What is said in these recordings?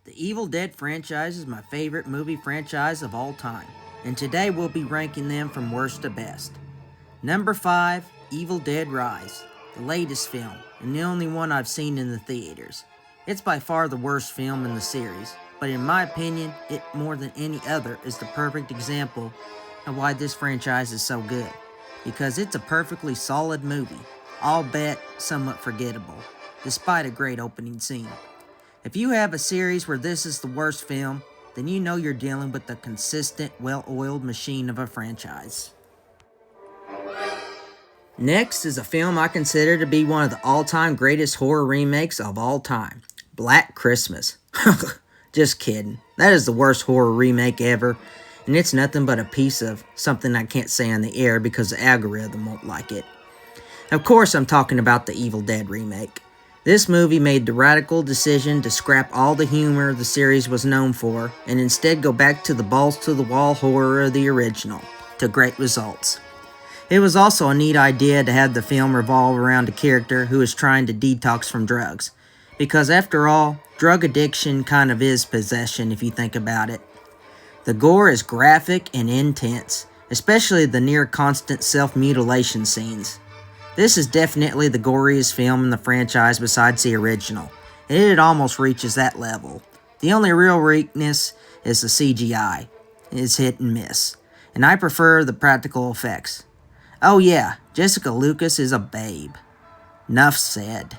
The Evil Dead franchise is my favorite movie franchise of all time, and today we'll be ranking them from worst to best. Number 5, Evil Dead Rise, the latest film, and the only one I've seen in the theaters. It's by far the worst film in the series, but in my opinion, it more than any other is the perfect example of why this franchise is so good. Because it's a perfectly solid movie, albeit somewhat forgettable, despite a great opening scene. If you have a series where this is the worst film, then you know you're dealing with the consistent, well-oiled machine of a franchise. Next is a film I consider to be one of the all-time greatest horror remakes of all time, Black Christmas. Just kidding. That is the worst horror remake ever, and it's nothing but a piece of something I can't say on the air because the algorithm won't like it. Of course, I'm talking about the Evil Dead remake. This movie made the radical decision to scrap all the humor the series was known for and instead go back to the balls-to-the-wall horror of the original, to great results. It was also a neat idea to have the film revolve around a character who is trying to detox from drugs, because after all, drug addiction kind of is possession if you think about it. The gore is graphic and intense, especially the near-constant self-mutilation scenes. This is definitely the goriest film in the franchise besides the original, and it almost reaches that level. The only real weakness is the CGI. It's hit and miss, and I prefer the practical effects. Oh yeah, Jessica Lucas is a babe. Nuff said.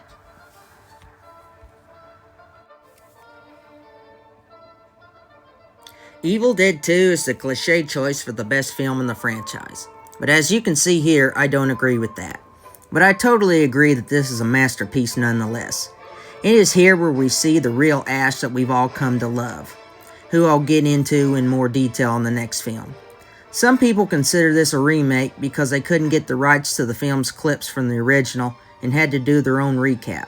Evil Dead 2 is the cliche choice for the best film in the franchise, but as you can see here, I don't agree with that. But I totally agree that this is a masterpiece nonetheless. It is here where we see the real Ash that we've all come to love, who I'll get into in more detail in the next film. Some people consider this a remake because they couldn't get the rights to the film's clips from the original and had to do their own recap.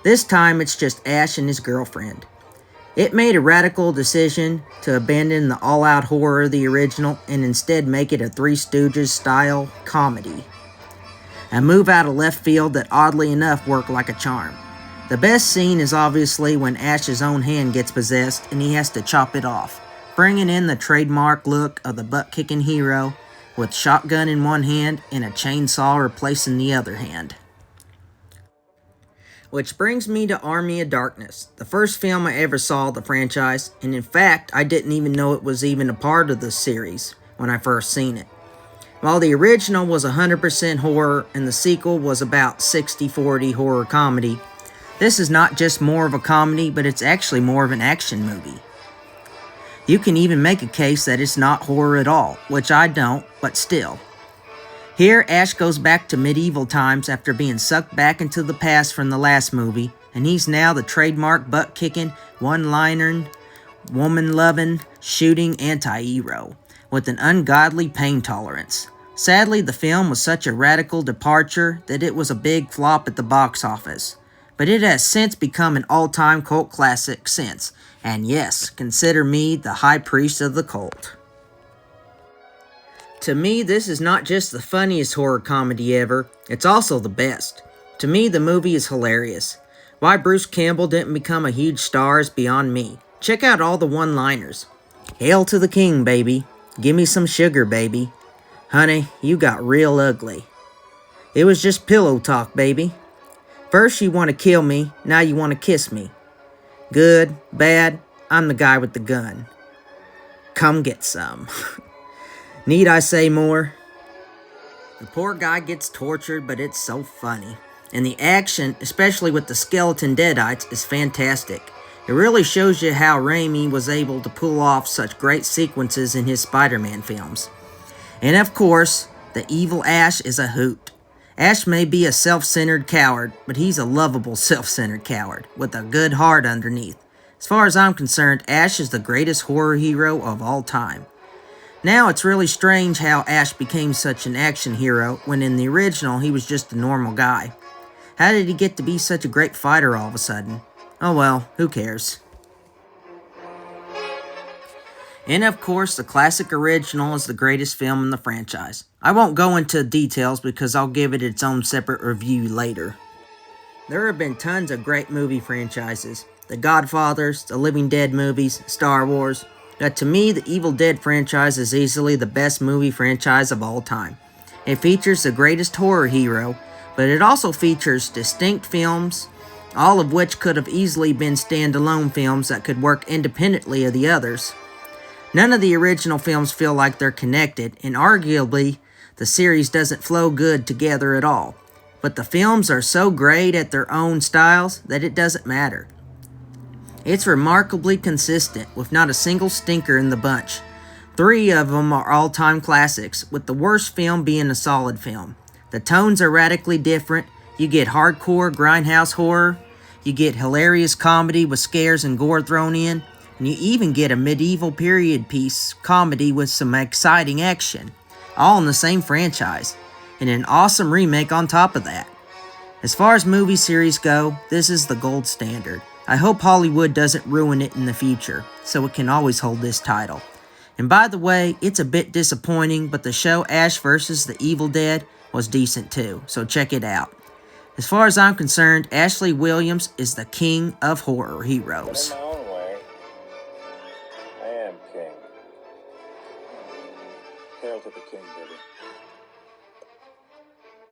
This time it's just Ash and his girlfriend. It made a radical decision to abandon the all-out horror of the original and instead make it a Three Stooges style comedy. A move out of left field that oddly enough worked like a charm. The best scene is obviously when Ash's own hand gets possessed and he has to chop it off, bringing in the trademark look of the butt-kicking hero with shotgun in one hand and a chainsaw replacing the other hand. Which brings me to Army of Darkness, the first film I ever saw of the franchise, and in fact I didn't even know it was even a part of the series when I first seen it. While the original was 100% horror and the sequel was about 60-40 horror comedy, this is not just more of a comedy, but it's actually more of an action movie. You can even make a case that it's not horror at all, which I don't, but still. Here, Ash goes back to medieval times after being sucked back into the past from the last movie, and he's now the trademark butt-kicking, one-liner, woman-loving, shooting anti-hero with an ungodly pain tolerance. Sadly, the film was such a radical departure that it was a big flop at the box office. But it has since become an all-time cult classic since. And yes, consider me the high priest of the cult. To me, this is not just the funniest horror comedy ever, it's also the best. To me, the movie is hilarious. Why Bruce Campbell didn't become a huge star is beyond me. Check out all the one-liners. Hail to the king, baby. Give me some sugar, baby. Honey, you got real ugly. It was just pillow talk, baby. First you want to kill me, now you want to kiss me. Good, bad, I'm the guy with the gun. Come get some. Need I say more? The poor guy gets tortured, but it's so funny. And the action, especially with the skeleton deadites, is fantastic. It really shows you how Raimi was able to pull off such great sequences in his Spider-Man films. And of course, the evil Ash is a hoot. Ash may be a self-centered coward, but he's a lovable self-centered coward, with a good heart underneath. As far as I'm concerned, Ash is the greatest horror hero of all time. Now it's really strange how Ash became such an action hero, when in the original he was just a normal guy. How did he get to be such a great fighter all of a sudden? Oh well, who cares? And of course, the classic original is the greatest film in the franchise. I won't go into details because I'll give it its own separate review later. There have been tons of great movie franchises, The Godfathers, the Living Dead movies, Star Wars. But to me, the Evil Dead franchise is easily the best movie franchise of all time. It features the greatest horror hero, but it also features distinct films, all of which could have easily been standalone films that could work independently of the others. None of the original films feel like they're connected, and arguably, the series doesn't flow good together at all. But the films are so great at their own styles that it doesn't matter. It's remarkably consistent, with not a single stinker in the bunch. 3 of them are all-time classics, with the worst film being a solid film. The tones are radically different. You get hardcore grindhouse horror, you get hilarious comedy with scares and gore thrown in, and you even get a medieval period piece comedy with some exciting action, all in the same franchise, and an awesome remake on top of that. As far as movie series go, this is the gold standard. I hope Hollywood doesn't ruin it in the future, so it can always hold this title. And by the way, it's a bit disappointing, but the show Ash vs. the Evil Dead was decent too, so check it out. As far as I'm concerned, Ashley Williams is the king of horror heroes. In my own way, I am king. Hail to the king, baby.